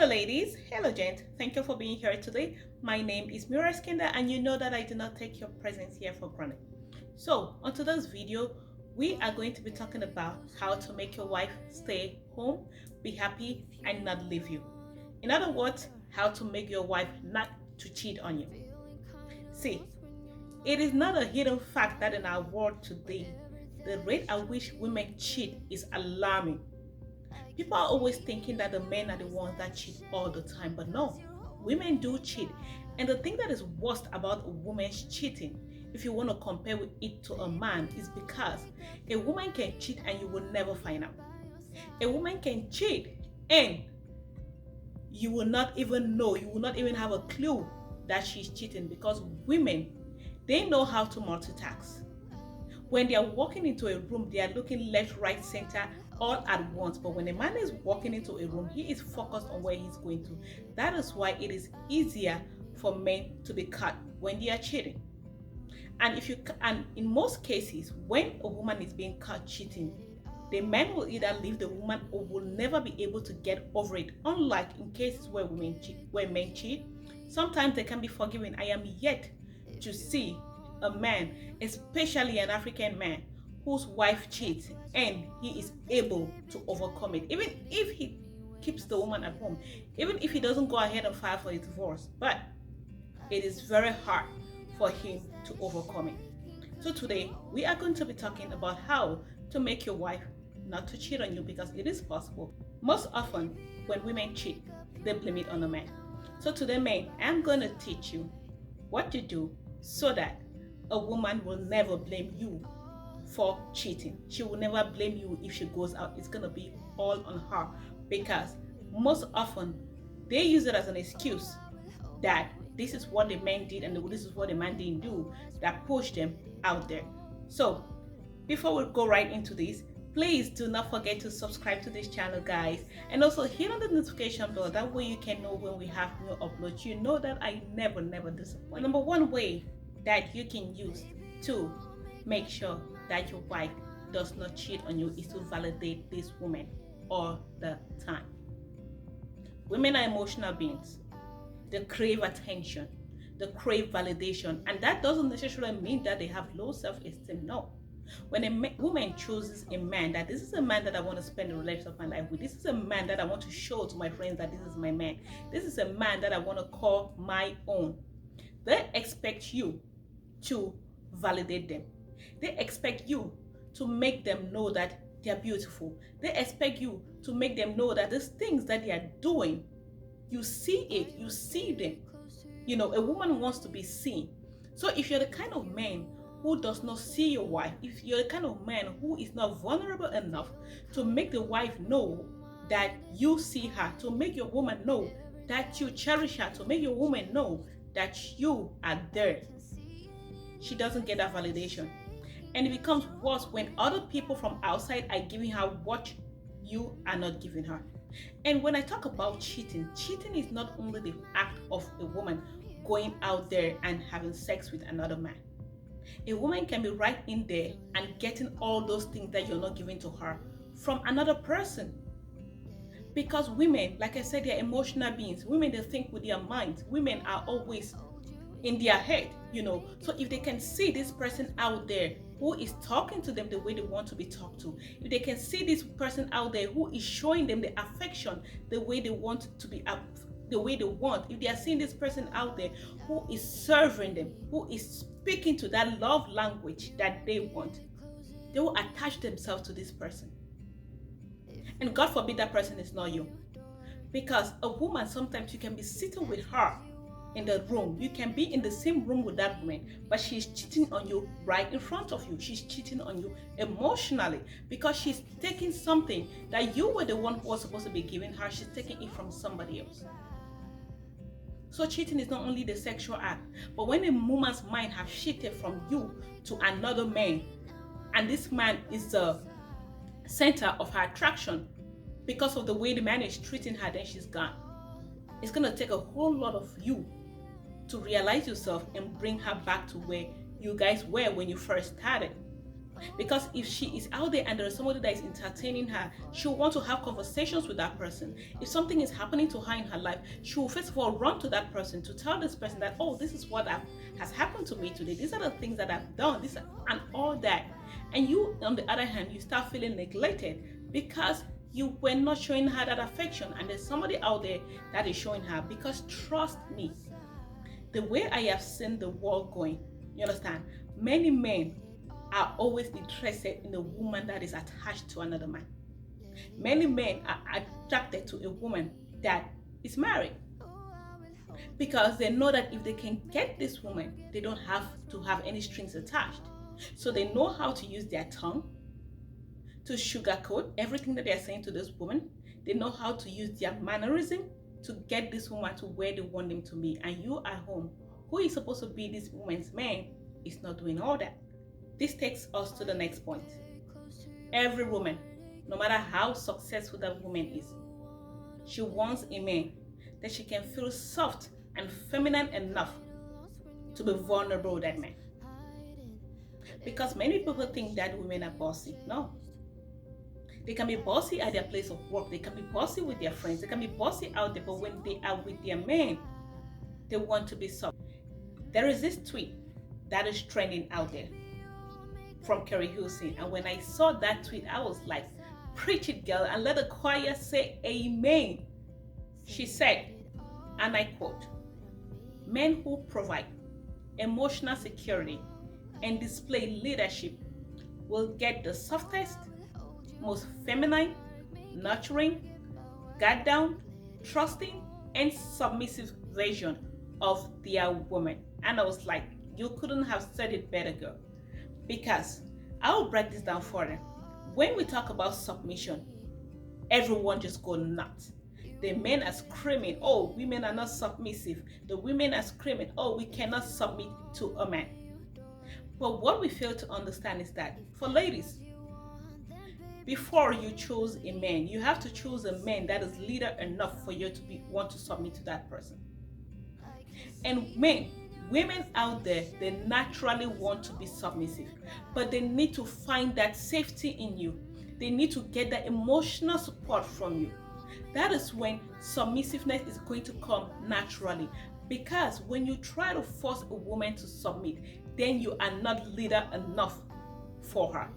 Hello ladies, hello gent, thank you for being here today. My name is Mira Skinder and you know that I do not take your presence here for granted. So on today's video, we are going to be talking about how to make your wife stay home, be happy and not leave you. In other words, how to make your wife not to cheat on you. See, it is not a hidden fact that in our world today, the rate at which women cheat is alarming. People are always thinking that the men are the ones that cheat all the time, but no, women do cheat. And the thing that is worst about a woman's cheating, if you want to compare with it to a man, is because a woman can cheat and you will never find out. A woman can cheat and you will not even know, you will not even have a clue that she's cheating, because women, they know how to multitask. When they are walking into a room, they are looking left, right, center all at once. But when a man is walking into a room, he is focused on where he's going to. That is why it is easier for men to be caught when they are cheating. And in most cases, when a woman is being caught cheating, the man will either leave the woman or will never be able to get over it. Unlike in cases where men cheat, sometimes they can be forgiven. I am yet to see a man, especially an African man, whose wife cheats and he is able to overcome it, even if he keeps the woman at home, even if he doesn't go ahead and file for a divorce. But it is very hard for him to overcome it. So today we are going to be talking about how to make your wife not to cheat on you, because it is possible. Most often when women cheat, they blame it on the man. So today, men, I'm going to teach you what to do so that a woman will never blame you for cheating. She will never blame you if she goes out. It's gonna be all on her, because most often they use it as an excuse that this is what the man did and this is what the man didn't do that pushed them out there. So before we go right into this, please do not forget to subscribe to this channel, guys, and also hit on the notification bell. That way you can know when we have new uploads. You know that I never disappoint. Number one way that you can use to make sure that your wife does not cheat on you is to validate this woman all the time. Women are emotional beings. They crave attention, they crave validation, and that doesn't necessarily mean that they have low self-esteem. No. When a woman chooses a man, that this is a man that I want to spend the rest of my life with, this is a man that I want to show to my friends that this is my man, this is a man that I want to call my own, they expect you to validate them. They expect you to make them know that they are beautiful. They expect you to make them know that these things that they are doing, you see it, you see them. You know, a woman wants to be seen. So if you're the kind of man who does not see your wife, if you're the kind of man who is not vulnerable enough to make the wife know that you see her, to make your woman know that you cherish her, to make your woman know that you are there, she doesn't get that validation. And it becomes worse when other people from outside are giving her what you are not giving her. And when I talk about cheating, cheating is not only the act of a woman going out there and having sex with another man. A woman can be right in there and getting all those things that you're not giving to her from another person. Because women, like I said, they're emotional beings. Women, they think with their minds. Women are always in their head, you know. So if they can see this person out there who is talking to them the way they want to be talked to, if they can see this person out there who is showing them the affection the way they want to be up, the way they want, if they are seeing this person out there who is serving them, who is speaking to that love language that they want, they will attach themselves to this person. And God forbid that person is not you. Because a woman, sometimes you can be sitting with her in the room, you can be in the same room with that woman, but she's cheating on you right in front of you. She's cheating on you emotionally because she's taking something that you were the one who was supposed to be giving her. She's taking it from somebody else. So cheating is not only the sexual act, but when a woman's mind has shifted from you to another man, and this man is the center of her attraction because of the way the man is treating her, then she's gone. It's going to take a whole lot of you to realize yourself and bring her back to where you guys were when you first started. Because if she is out there and there is somebody that is entertaining her, she will want to have conversations with that person. If something is happening to her in her life, she will first of all run to that person to tell this person that, oh, this is what has happened to me today. These are the things that I've done, and all that. And you, on the other hand, you start feeling neglected because you were not showing her that affection. And there's somebody out there that is showing her. Because trust me, the way I have seen the world going, you understand, many men are always interested in a woman that is attached to another man. Many men are attracted to a woman that is married because they know that if they can get this woman, they don't have to have any strings attached. So they know how to use their tongue to sugarcoat everything that they are saying to this woman. They know how to use their mannerism to get this woman to where they want them to be. And you at home, who is supposed to be this woman's man, is not doing all that. This takes us to the next point. Every woman, no matter how successful that woman is, she wants a man that she can feel soft and feminine enough to be vulnerable with that man. Because many people think that women are bossy. No. They can be bossy at their place of work. They can be bossy with their friends. They can be bossy out there. But when they are with their man, they want to be soft. There is this tweet that is trending out there from Kerry Houston, and when I saw that tweet, I was like, preach it, girl, and let the choir say amen. She said, and I quote, men who provide emotional security and display leadership will get the softest, most feminine, nurturing, guard down, trusting, and submissive version of their woman. And I was like, you couldn't have said it better, girl. Because I will break this down further. When we talk about submission, everyone just go nuts. The men are screaming, oh, women are not submissive. The women are screaming, oh, we cannot submit to a man. But what we fail to understand is that for ladies, before you choose a man, you have to choose a man that is leader enough for you to want to submit to that person. And men, women out there, they naturally want to be submissive, but they need to find that safety in you. They need to get that emotional support from you. That is when submissiveness is going to come naturally. Because when you try to force a woman to submit, then you are not leader enough for her.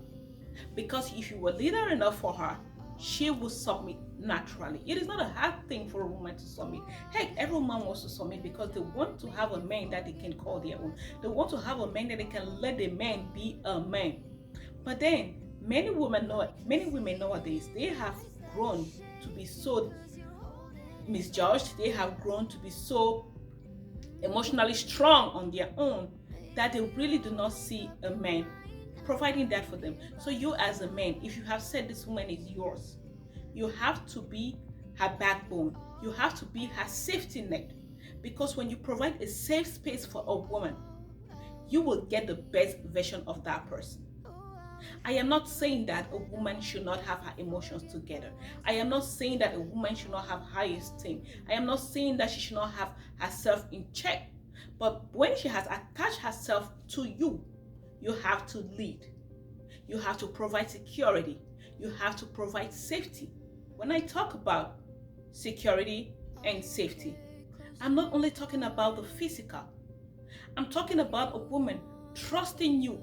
Because if you were leader enough for her, she will submit naturally. It is not a hard thing for a woman to submit. Heck, every woman wants to submit because they want to have a man that they can call their own. They want to have a man that they can let the man be a man. But then many women nowadays, they have grown to be so misjudged. They have grown to be so emotionally strong on their own that they really do not see a man providing that for them. So you as a man, if you have said this woman is yours, you have to be her backbone. You have to be her safety net. Because when you provide a safe space for a woman, you will get the best version of that person. I am not saying that a woman should not have her emotions together. I am not saying that a woman should not have high esteem. I am not saying that she should not have herself in check. But when she has attached herself to you, you have to lead. You have to provide security. You have to provide safety. When I talk about security and safety, I'm not only talking about the physical. I'm talking about a woman trusting you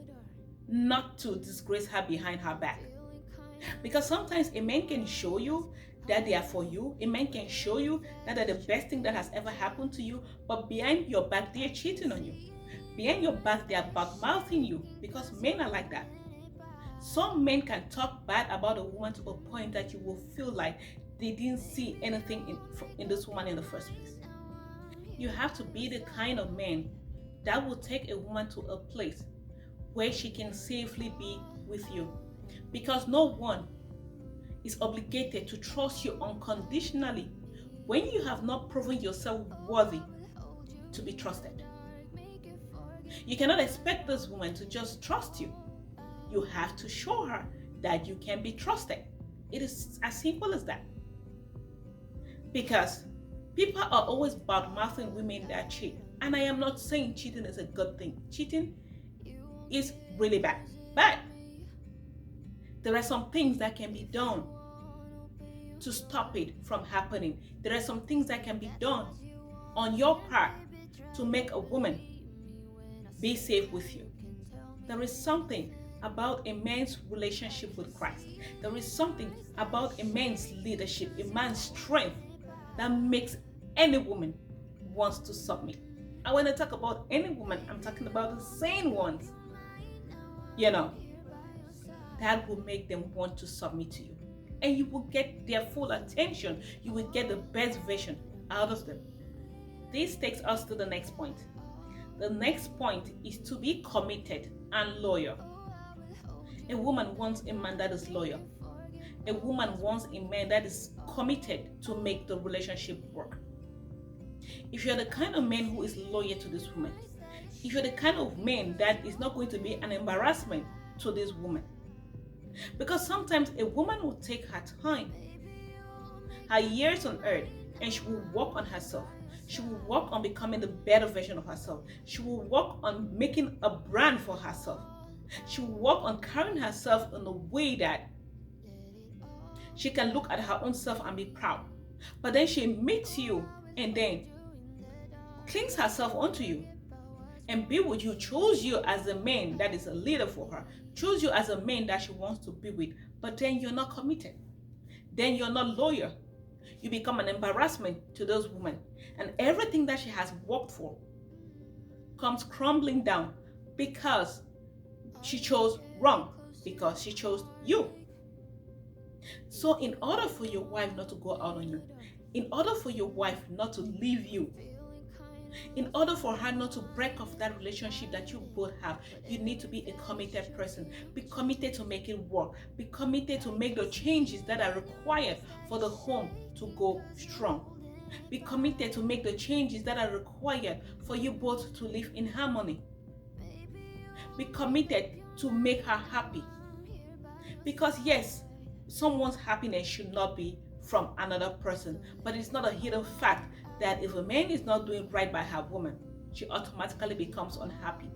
not to disgrace her behind her back. Because sometimes a man can show you that they are for you. A man can show you that they're the best thing that has ever happened to you, but behind your back, they're cheating on you. Behind your back, they are bad-mouthing you, because men are like that. Some men can talk bad about a woman to a point that you will feel like they didn't see anything in this woman in the first place. You have to be the kind of man that will take a woman to a place where she can safely be with you. Because no one is obligated to trust you unconditionally when you have not proven yourself worthy to be trusted. You cannot expect this woman to just trust you. You have to show her that you can be trusted. It is as simple as that. Because people are always bad-mouthing women that cheat. And I am not saying cheating is a good thing. Cheating is really bad. But There are some things that can be done to stop it from happening. There are some things that can be done on your part to make a woman be safe with you. There is something about a man's relationship with Christ. There is something about a man's leadership, a man's strength that makes any woman wants to submit. And when I talk about any woman, I'm talking about the sane ones, you know, that will make them want to submit to you. And you will get their full attention. You will get the best version out of them. This takes us to the next point. The next point is to be committed and loyal. A woman wants a man that is loyal. A woman wants a man that is committed to make the relationship work. If you're the kind of man who is loyal to this woman, if you're the kind of man that is not going to be an embarrassment to this woman, because sometimes a woman will take her time, her years on earth, and she will work on herself. She will work on becoming the better version of herself. She will work on making a brand for herself. She will work on carrying herself in a way that she can look at her own self and be proud. But then she meets you and then clings herself onto you and be with you, choose you as a man that is a leader for her, choose you as a man that she wants to be with, but then you're not committed. Then you're not loyal. You become an embarrassment to those women, and everything that she has worked for comes crumbling down because she chose wrong, because she chose you. So in order for your wife not to go out on you, in order for your wife not to leave you, in order for her not to break off that relationship that you both have, you need to be a committed person. Be committed to make it work. Be committed to make the changes that are required for the home to go strong. Be committed to make the changes that are required for you both to live in harmony. Be committed to make her happy. Because yes, someone's happiness should not be from another person, but it's not a hidden fact that if a man is not doing right by her woman, she automatically becomes unhappy.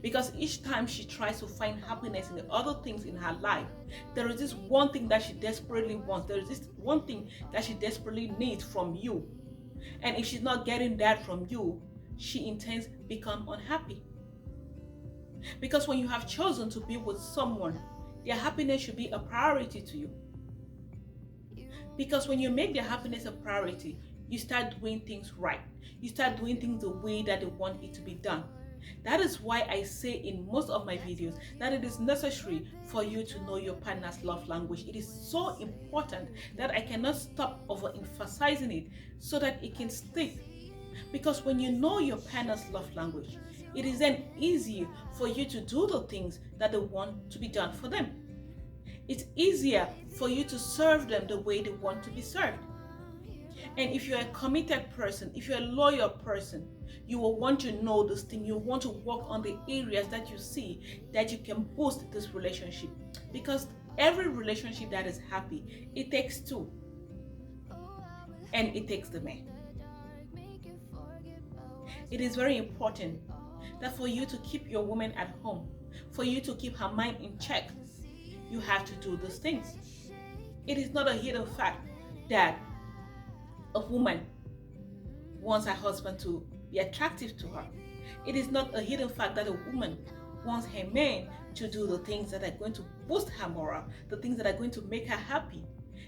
Because each time she tries to find happiness in the other things in her life, there is this one thing that she desperately wants. There is this one thing that she desperately needs from you. And if she's not getting that from you, she intends to become unhappy. Because when you have chosen to be with someone, their happiness should be a priority to you. Because when you make their happiness a priority, you start doing things right. You start doing things the way that they want it to be done. That is why I say in most of my videos that it is necessary for you to know your partner's love language. It is so important that I cannot stop overemphasizing it so that it can stick. Because when you know your partner's love language, it is then easy for you to do the things that they want to be done for them. It's easier for you to serve them the way they want to be served. And if you're a committed person, if you're a loyal person, you will want to know this thing. You want to work on the areas that you see that you can boost this relationship. Because every relationship that is happy, it takes two. And it takes the man. It is very important that for you to keep your woman at home, for you to keep her mind in check, you have to do these things. It is not a hidden fact that a woman wants her husband to be attractive to her. It is not a hidden fact that a woman wants her man to do the things that are going to boost her morale, the things that are going to make her happy.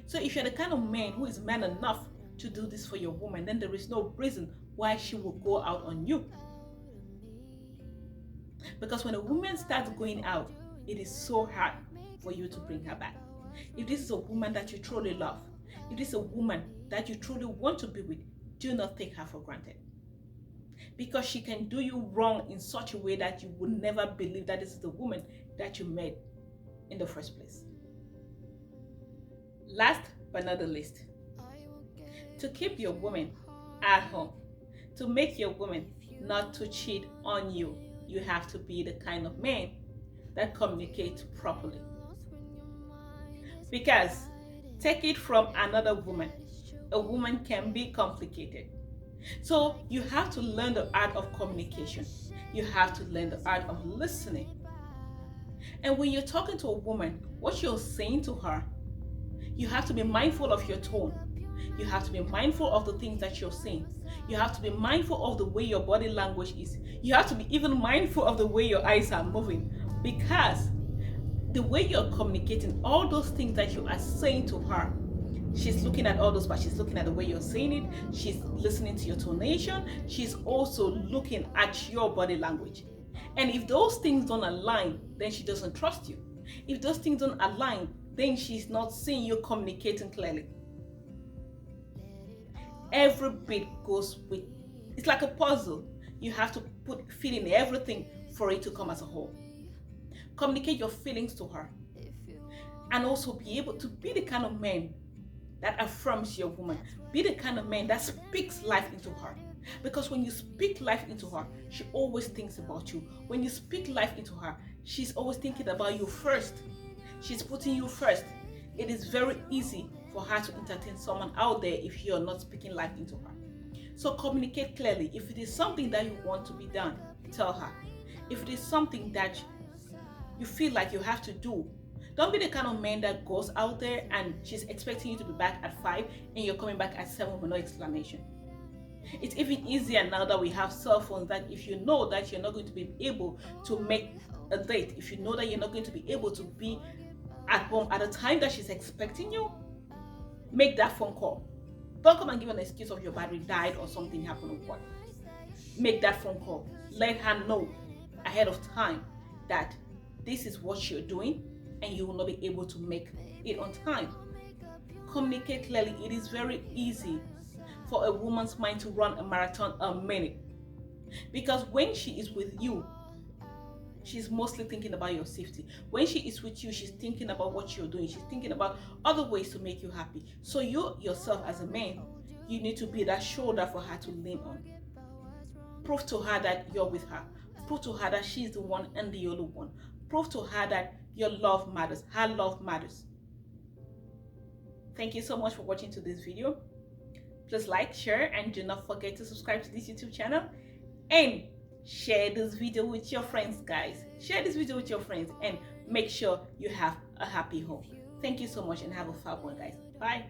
So if you're the kind of man who is man enough to do this for your woman, then there is no reason why she will go out on you. Because when a woman starts going out, it is so hard for you to bring her back. If this is a woman that you truly love, if this is a woman that you truly want to be with, do not take her for granted. Because she can do you wrong in such a way that you would never believe that this is the woman that you met in the first place. Last but not the least, to keep your woman at home, to make your woman not to cheat on you, you have to be the kind of man that communicates properly. Because take it from another woman, a woman can be complicated. So you have to learn the art of communication. You have to learn the art of listening. And when you're talking to a woman, what you're saying to her, you have to be mindful of your tone. You have to be mindful of the things that you're saying. You have to be mindful of the way your body language is. You have to be even mindful of the way your eyes are moving, because the way you're communicating, all those things that you are saying to her, she's looking at all those, but she's looking at the way you're saying it. She's listening to your tonation. She's also looking at your body language. And if those things don't align, then she doesn't trust you. If those things don't align, then she's not seeing you communicating clearly. Every bit goes with, it's like a puzzle. You have to fit in everything for it to come as a whole. Communicate your feelings to her, and also be able to be the kind of man that affirms your woman. Be the kind of man that speaks life into her. Because when you speak life into her, she always thinks about you. When you speak life into her, she's always thinking about you first. She's putting you first. It is very easy for her to entertain someone out there if you're not speaking life into her. So communicate clearly. If it is something that you want to be done, tell her. If it is something that you feel like you have to do, don't be the kind of man that goes out there and she's expecting you to be back at 5 and you're coming back at 7 with no explanation. It's even easier now that we have cell phones, that if you know that you're not going to be able to make a date, if you know that you're not going to be able to be at home at the time that she's expecting you, make that phone call. Don't come and give an excuse of your battery died or something happened or what. Make that phone call. Let her know ahead of time that this is what you're doing and you will not be able to make it on time. Communicate clearly. It is very easy for a woman's mind to run a marathon a minute, because when she is with you, she's mostly thinking about your safety. When she is with you, she's thinking about what you're doing. She's thinking about other ways to make you happy. So you yourself as a man, you need to be that shoulder for her to lean on. Prove to her that you're with her. Prove to her that she's the one and the only one. Prove to her that your love matters. Her love matters. Thank you so much for watching to this video. Please like, share, and do not forget to subscribe to this YouTube channel. And share this video with your friends, guys. Share this video with your friends and make sure you have a happy home. Thank you so much and have a fab one, guys. Bye.